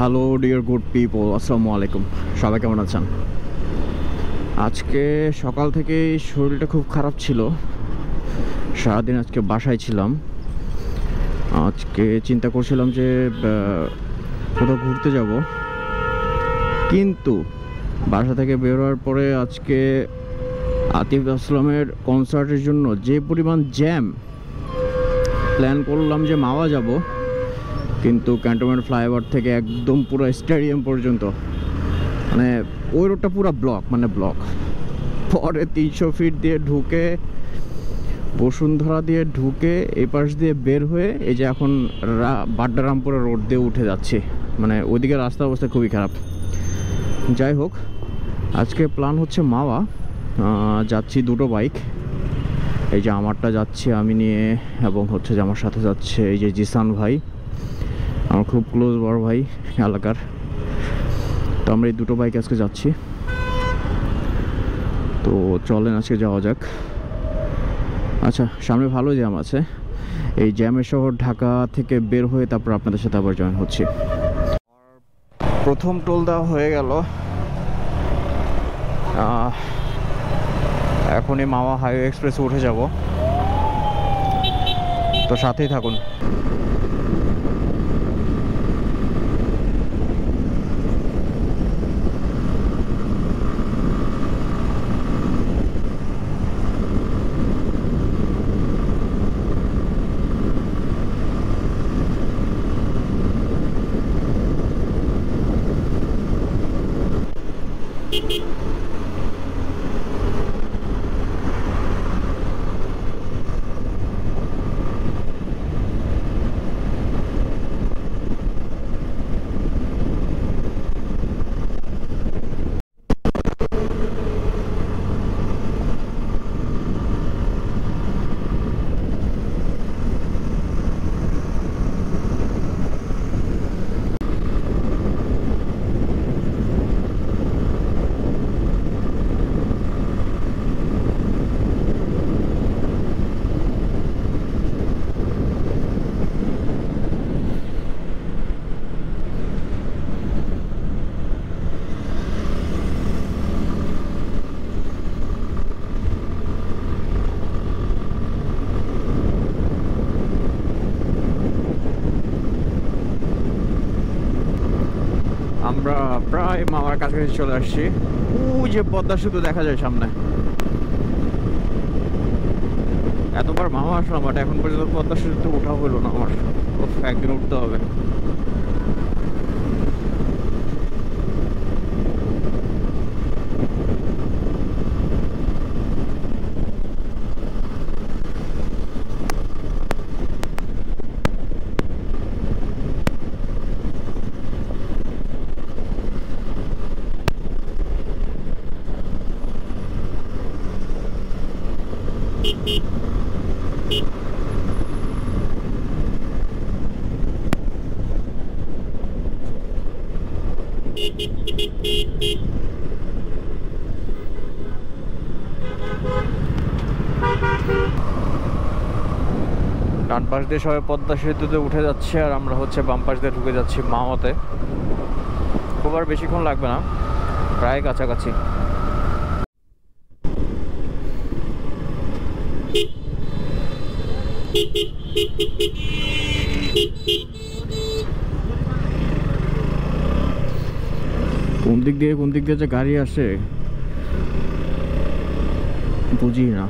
Hello dear good people, আসসালামু আলাইকুম। সবাই কেমন আছেন? আজকে সকাল থেকে শরীরটা খুব খারাপ ছিল। সারাদিন আজকে বাসায় ছিলাম। আজকে চিন্তা করছিলাম যে কোথাও ঘুরতে যাব, কিন্তু বাসা থেকে বেরোয়ার পরে আজকে আতিফ আসলামের কনসার্টের জন্য যে পরিমাণ জ্যাম, প্ল্যান করলাম যে মাওয়া যাব, কিন্তু ক্যান্টনমেন্ট ফ্লাইওভার থেকে একদম পুরো স্টেডিয়াম পর্যন্ত মানে ওই রোডটা পুরো ব্লক, পরে 300 ফিট দিয়ে ঢুকে বসুন্ধরা দিয়ে ঢুকে এই পাশ দিয়ে বের হয়ে এই যে এখন বাড্ডারামপুরা রোড দিয়ে উঠে যাচ্ছি। মানে ওইদিকে রাস্তার অবস্থা খুবই খারাপ। যাই হোক, আজকে প্ল্যান হচ্ছে মাওয়া। যাচ্ছি দুটো বাইক, এই যে আমারটা যাচ্ছি আমি নিয়ে, এবং হচ্ছে যে আমার সাথে যাচ্ছে এই যে জিসান ভাই, আমার খুব ক্লোজ বড় ভাই এলাকার। তো আমরা এই দুটো বাইক আজকে যাচ্ছি। তো চলেন আজকে যাওয়া যাক। আচ্ছা, সামনে ভালো জ্যাম আছে। এই জ্যামের শহর ঢাকা থেকে বের হয়ে তারপর আপনাদের সাথে আবার জয়েন হচ্ছি। প্রথম টোল দেওয়া হয়ে গেল। এখনই মাওয়া হাইওয়ে এক্সপ্রেসে উঠে যাব, তো সাথেই থাকুন। আমরা প্রায় মামার কাছাকাছি চলে আসছি। ওই যে পদ্মা সেতু দেখা যায় সামনে। এতবার মামা আসলাম, বাট এখন পর্যন্ত পদ্মা সেতুতে ওঠা হলো না আমার। একদিন উঠতে হবে। ডান পাশ দিয়ে সবাই পদ্মা সেতুতে উঠে যাচ্ছে, আর আমরা হচ্ছে বাম পাশ দিয়ে ঢুকে যাচ্ছি মাওয়াতে। খুব আর বেশিক্ষণ লাগবে না, প্রায় কাছাকাছি। কোন দিক দিয়ে যে গাড়ি আসে বুঝি না।